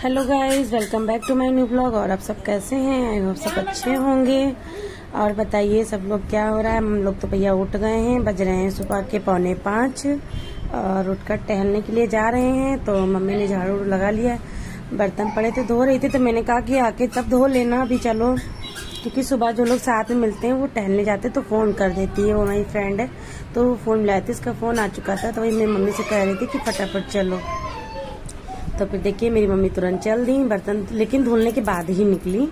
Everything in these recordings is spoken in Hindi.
Hello guys, welcome back to my new blog. और आप सब कैसे हैं? आई होप सब अच्छे होंगे। और बताइए सब लोग क्या हो रहा है। हम लोग तो भैया उठ गए हैं, बज रहे हैं सुबह के 4:45 और उठकर टहलने के लिए जा रहे हैं। तो मम्मी ने झाड़ू लगा लिया, बर्तन पड़े थे धो रही थी, तो मैंने कहा कि आके तब धो लेना अभी चलो, क्योंकि सुबह जो लोग साथ में मिलते हैं वो टहलने जाते तो फोन कर देती है। वो मेरी फ्रेंड है तो वो फोन मिलाई थी, उसका फोन आ चुका था, तो वही मेरी मम्मी से कह रही थी कि फटाफट चलो। तो फिर देखिए मेरी मम्मी तुरंत चल दी, बर्तन लेकिन धुलने के बाद ही निकली।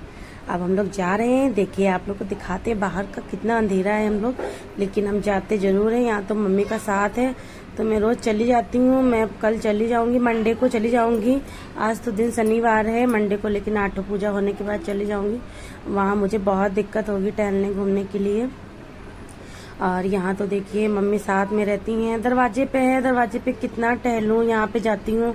अब हम लोग जा रहे हैं। देखिए आप लोग को दिखाते हैं बाहर का कितना अंधेरा है हम लोग, लेकिन हम जाते जरूर हैं। यहाँ तो मम्मी का साथ है तो मैं रोज चली जाती हूँ। मैं कल चली जाऊंगी, मंडे को चली जाऊंगी। आज तो दिन शनिवार है, मंडे को लेकिन आठो पूजा होने के बाद चली जाऊंगी। वहाँ मुझे बहुत दिक्कत होगी टहलने घूमने के लिए। और यहाँ तो देखिए मम्मी साथ में रहती हैं। दरवाजे पे है, दरवाजे पे कितना टहलूं। यहाँ पे जाती हूँ,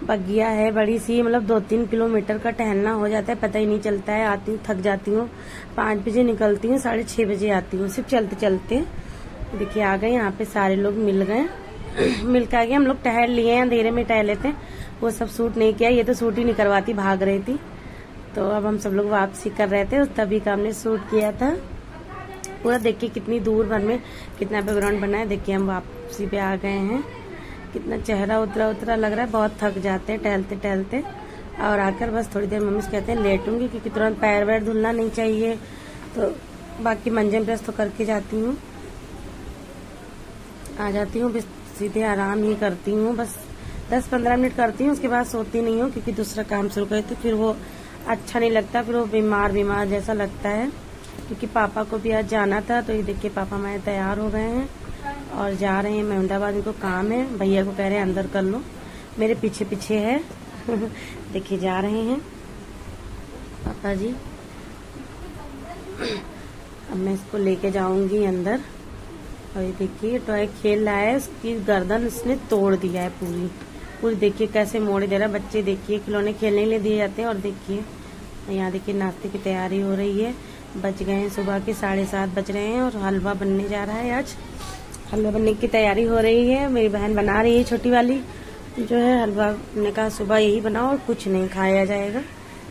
बगिया है बड़ी सी, मतलब 2-3 किलोमीटर का टहलना हो जाता है, पता ही नहीं चलता है। आती हूँ, थक जाती हूँ। 5 बजे निकलती हूँ, 6:30 बजे आती हूँ, सिर्फ चलते चलते। देखिए आ गए, यहाँ पे सारे लोग मिल गए। मिल के आ गए, हम लोग टहल लिए हैं, अंधेरे में टहले थे। वो सब सूट नहीं किया, ये तो सूट ही नहीं करवाती, भाग रही थी। तो अब हम सब लोग वापसी कर रहे थे, तभी का हमने सूट किया था पूरा। देखिए कितनी दूर भर में कितना बैकग्राउंड बना है। देखिए हम वापसी पे आ गए हैं, कितना चेहरा उतरा उतरा लग रहा है। बहुत थक जाते हैं टहलते टहलते। और आकर बस थोड़ी देर मम्मी से कहते हैं लेटूंगी, क्योंकि तुरंत पैर वैर धुलना नहीं चाहिए। तो बाकी मंजन प्रेस तो करके जाती हूँ, आ जाती हूँ, सीधे आराम ही करती हूँ। बस 10-15 मिनट करती हूँ, उसके बाद सोती नहीं हूँ, क्योंकि दूसरा काम शुरू करे तो फिर वो अच्छा नहीं लगता, फिर वो बीमार बीमार जैसा लगता है। क्योंकि पापा को भी आज जाना था। तो ये देखिए पापा हमारे तैयार हो गए हैं और जा रहे हैं मेहमदाबाद। इनको काम है, भैया को कह रहे हैं अंदर कर लो, मेरे पीछे पीछे है। देखिए जा रहे हैं पापा जी। अब मैं इसको लेके जाऊंगी अंदर। और ये देखिए टॉय खेल रहा है, उसकी गर्दन इसने तोड़ दिया है पूरी पूरी। देखिए कैसे मोड़ दे रहा है। बच्चे देखिए खिलौने खेलने के लिए दिए जाते हैं। और देखिए यहाँ देखिए नाश्ते की तैयारी हो रही है। बज गए हैं सुबह के 7:30 बज रहे हैं और हलवा बनने जा रहा है। आज हलवा बनने की तैयारी हो रही है, मेरी बहन बना रही है, छोटी वाली जो है हलवा। ने कहा सुबह यही बनाओ और कुछ नहीं खाया जाएगा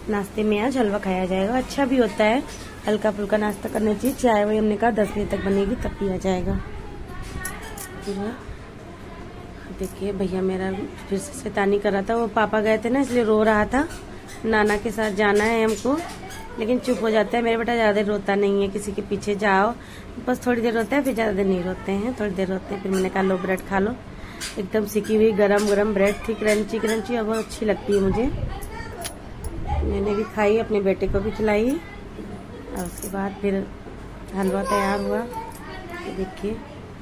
नाश्ते में, आज हलवा खाया जाएगा। अच्छा भी होता है, हल्का फुल्का नाश्ता करना चाहिए। चाय वही हमने कहा 10 बजे तक बनेगी तब पिया जाएगा। देखिए भैया मेरा फिर से शैतानी कर रहा था। वो पापा गए थे ना, इसलिए रो रहा था। नाना के साथ जाना है हमको, लेकिन चुप हो जाता है। मेरा बेटा ज्यादा रोता नहीं है, किसी के पीछे जाओ बस थोड़ी देर रोता है, फिर ज्यादा देर नहीं रोते हैं, थोड़ी देर रोते हैं। फिर मैंने कहा लो ब्रेड खा लो। एकदम सिकी हुई गरम गरम ब्रेड थी, क्रंची क्रंची, और बहुत अच्छी लगती है मुझे। मैंने भी खाई, अपने बेटे को भी खिलाई। और उसके बाद फिर हलवा तैयार हुआ। तो देखिए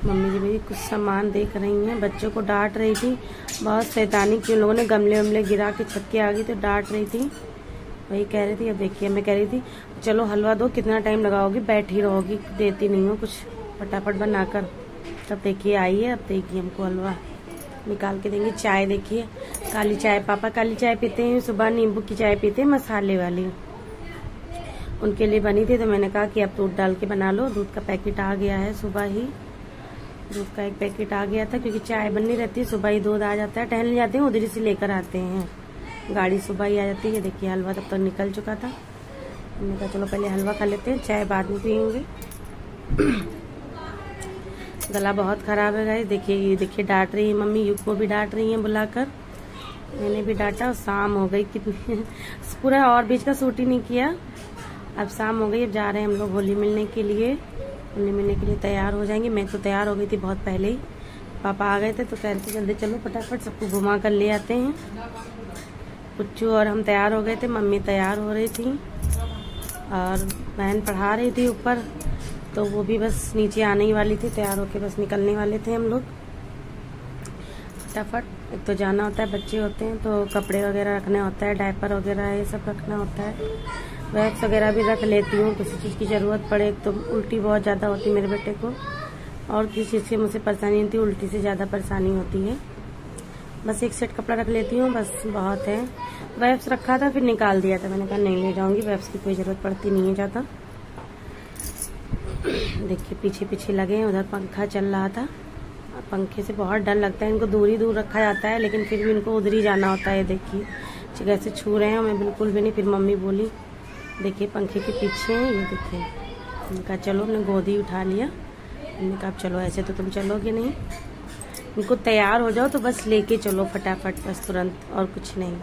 मम्मी जी मेरी कुछ सामान देख रही हैं, बच्चों को डांट रही थी। बहुत शैतानी की, उन लोगों ने गमले वमले गिरा के छत के आ गई तो डांट रही थी। वही कह रही थी। अब देखिए मैं कह रही थी चलो हलवा दो, कितना टाइम लगाओगी, बैठी रहोगी, देती नहीं हो कुछ, फटाफट बनाकर। तब देखिए आई है, अब देखिए हमको हलवा निकाल के देंगे। चाय देखिए काली चाय, पापा काली चाय पीते हैं, सुबह नींबू की चाय पीते हैं, मसाले वाली। उनके लिए बनी थी तो मैंने कहा कि अब दूध डाल के बना लो। दूध का पैकेट आ गया है, सुबह ही दूध का एक पैकेट आ गया था, क्योंकि चाय बननी रहती है, सुबह ही दूध आ जाता है। टहलने जाते हैं उधर से लेकर आते हैं, गाड़ी सुबह ही आ जाती है। देखिए हलवा तब तक निकल चुका था। हमने कहा चलो पहले हलवा खा लेते हैं, चाय बाद में पियेंगे। गला बहुत खराब है गाइस। देखिए ये देखिए डांट रही है मम्मी, युग को भी डांट रही है बुलाकर। मैंने भी डांटा और शाम हो गई कितनी पूरा, और बीच का सूट ही नहीं किया। अब शाम हो गई, अब जा रहे हैं हम लोग होली मिलने के लिए। होली मिलने के लिए तैयार हो जाएंगे। मैं तो तैयार हो गई थी बहुत पहले ही, पापा आ गए थे तो कह रहे थे जल्दी चलो फटाफट सबको घुमा कर ले आते हैं। पुच्चू और हम तैयार हो गए थे, मम्मी तैयार हो रही थी और बहन पढ़ा रही थी ऊपर, तो वो भी बस नीचे आने ही वाली थी, तैयार होके बस निकलने वाले थे हम लोग फटाफट। एक तो जाना होता है, बच्चे होते हैं तो कपड़े वगैरह रखना होता है, डायपर वगैरह ये सब रखना होता है। वैक्स वगैरह भी रख लेती हूँ, किसी चीज़ की ज़रूरत पड़े। तो उल्टी बहुत ज़्यादा होती है मेरे बेटे को, और किसी चीज़ से मुझसे परेशानी नहीं थी, उल्टी से ज़्यादा परेशानी होती है। बस एक सेट कपड़ा रख लेती हूँ, बस बहुत है। वेब्स रखा था फिर निकाल दिया था, मैंने कहा नहीं ले जाऊंगी, वेब्स की कोई ज़रूरत पड़ती नहीं है ज़्यादा। देखिए पीछे पीछे लगे हैं, उधर पंखा चल रहा था। पंखे से बहुत डर लगता है, इनको दूर ही दूर रखा जाता है, लेकिन फिर भी इनको उधर ही जाना होता है। देखिए जगह से छू रहे हैं, मैं बिल्कुल भी नहीं। फिर मम्मी बोली देखिए पंखे के पीछे हैं, ये देखिए। उनका चलो, हमने गोदी उठा लिया। हमने कहा चलो, ऐसे तो तुम चलोगे नहीं, इनको तैयार हो जाओ तो बस लेके चलो फटाफट, बस तुरंत, और कुछ नहीं।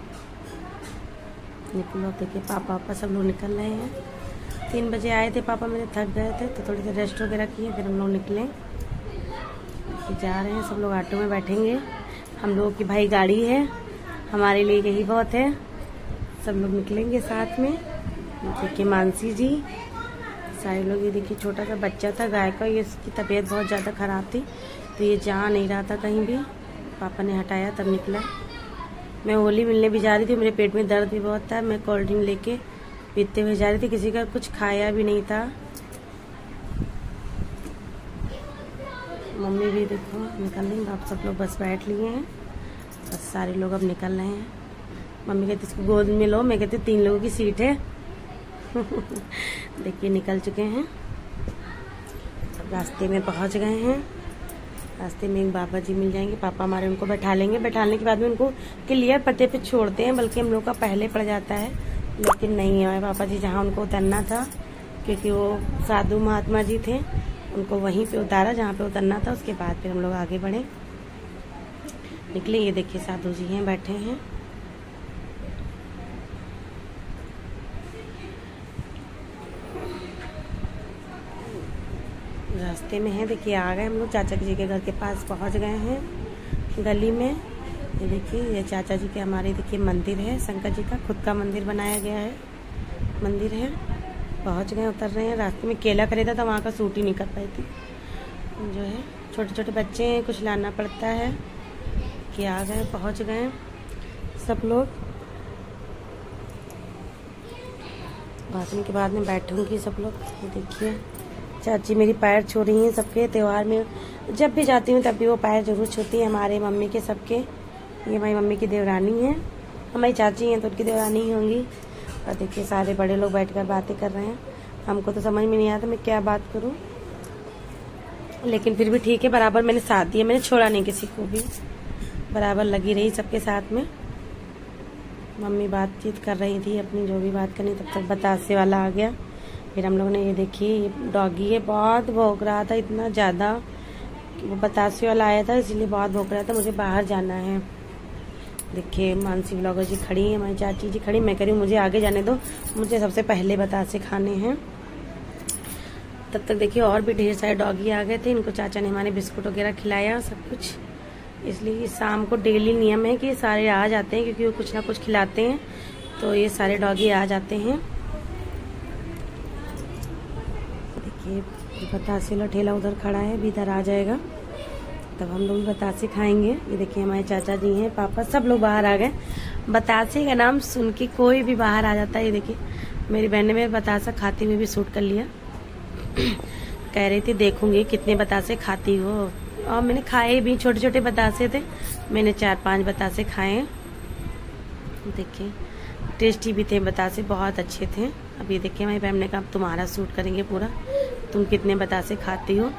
निकलो, देखिए पापा सब लोग निकल रहे हैं। 3 बजे आए थे पापा मेरे, थक गए थे तो थोड़ी देर रेस्ट वगैरह किए, फिर हम लोग निकले। जा रहे हैं सब लोग, ऑटो में बैठेंगे। हम लोगों की भाई गाड़ी है, हमारे लिए यही बहुत है। सब लोग निकलेंगे साथ में। देखिए मानसी जी, सारे लोग। ये देखिए छोटा सा बच्चा था गाय का, ये इसकी तबीयत बहुत ज़्यादा ख़राब थी तो ये जा नहीं रहा था कहीं भी, पापा ने हटाया तब निकला। मैं होली मिलने भी जा रही थी, मेरे पेट में दर्द भी बहुत था। मैं कोल्ड ड्रिंक लेके पीते हुए जा रही थी, किसी का कुछ खाया भी नहीं था। मम्मी भी देखो निकल रही, आप सब लोग बस बैठ लिए हैं, बस सारे लोग अब निकल रहे हैं। मम्मी कहती इसको गोद में लो, मैं कहती 3 लोगों की सीट है। देखिए निकल चुके हैं, सब रास्ते में पहुंच गए हैं। रास्ते में एक बाबा जी मिल जाएंगे, पापा हमारे उनको बैठा लेंगे। बैठाने के बाद में उनको क्लियर पते पे छोड़ते हैं, बल्कि हम लोग का पहले पड़ जाता है, लेकिन नहीं है। पापा जी जहाँ उनको उतरना था, क्योंकि वो साधु महात्मा जी थे, उनको वहीं पे उतारा जहाँ पे उतरना था। उसके बाद फिर हम लोग आगे बढ़े, निकले। ये देखिए साधु जी हैं, बैठे हैं। रास्ते में है, देखिए आ गए हम लोग, चाचा जी के घर के पास पहुंच गए हैं, गली में। ये देखिए ये चाचा जी के हमारे देखिए मंदिर है, शंकर जी का खुद का मंदिर बनाया गया है, मंदिर है। पहुंच गए, उतर रहे हैं। रास्ते में केला खरीदा था, वहाँ का सूट ही नहीं कर पाई थी। जो है छोटे छोटे बच्चे हैं, कुछ लाना पड़ता है। कि आ गए, पहुंच गए सब लोग। भाषण के बाद में बैठूंगी सब लोग। देखिए चाची मेरी पैर छू रही हैं सबके। त्योहार में जब भी जाती हूँ तब भी वो पैर जरूर छूती है, हमारे मम्मी के सबके। ये हमारी मम्मी की देवरानी है, हमारी चाची हैं तो उनकी देवरानी ही होंगी। और देखिए सारे बड़े लोग बैठकर बातें कर रहे हैं। हमको तो समझ में नहीं आता मैं क्या बात करूं, लेकिन फिर भी ठीक है, बराबर मैंने साथ दिया, मैंने छोड़ा नहीं किसी को भी, बराबर लगी रही सबके साथ में। मम्मी बातचीत कर रही थी अपनी, जो भी बात करनी, तब तक बतासे वाला आ गया। फिर हम लोग ने ये देखिए, ये डॉगी है, बहुत भौंक रहा था, इतना ज़्यादा। वो बतासे वाला आया था इसलिए बहुत भौंक रहा था। मुझे बाहर जाना है। देखिए मानसी ब्लॉगर जी खड़ी है, हमारी चाची जी खड़ी। मैं कह रही हूँ मुझे आगे जाने दो, मुझे सबसे पहले बतासे खाने हैं। तब तक देखिए और भी ढेर सारे डॉगी आ गए थे। इनको चाचा ने हमारे बिस्कुट वगैरह खिलाया सब कुछ। इसलिए शाम को डेली नियम है कि सारे आ जाते हैं, क्योंकि वो कुछ ना कुछ खिलाते हैं, तो ये सारे डॉगी आ जाते हैं। देखिए बतासे वाला ठेला उधर खड़ा है, भी इधर आ जाएगा तब हम लोग बतासे खाएंगे। ये देखिए हमारे चाचा जी हैं, पापा, सब लोग बाहर आ गए। बतासे का नाम सुन के कोई भी बाहर आ जाता है। ये देखिए मेरी बहन ने बतासा खाते हुए भी शूट कर लिया। कह रही थी देखूंगी कितने बतासे खाती हो, और मैंने खाए भी। छोटे छोटे बतासे थे, मैंने 4-5 बतासे खाए। देखिए टेस्टी भी थे बतासे, बहुत अच्छे थे। अब ये देखिए हमारी बहन ने कहा तुम्हारा शूट करेंगे पूरा, तुम कितने बतासे खाती हो।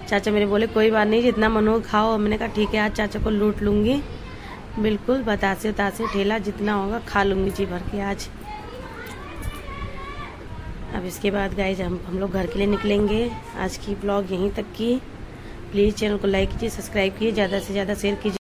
चाचा मेरे बोले कोई बात नहीं, जितना मन हो खाओ। मैंने कहा ठीक है, आज चाचा को लूट लूंगी, बिल्कुल बतासे उतासे ठेला जितना होगा खा लूंगी जी भर के आज। अब इसके बाद गाइस हम लोग घर के लिए निकलेंगे। आज की ब्लॉग यहीं तक की। प्लीज़ चैनल को लाइक कीजिए, सब्सक्राइब कीजिए, ज़्यादा से ज़्यादा शेयर कीजिए।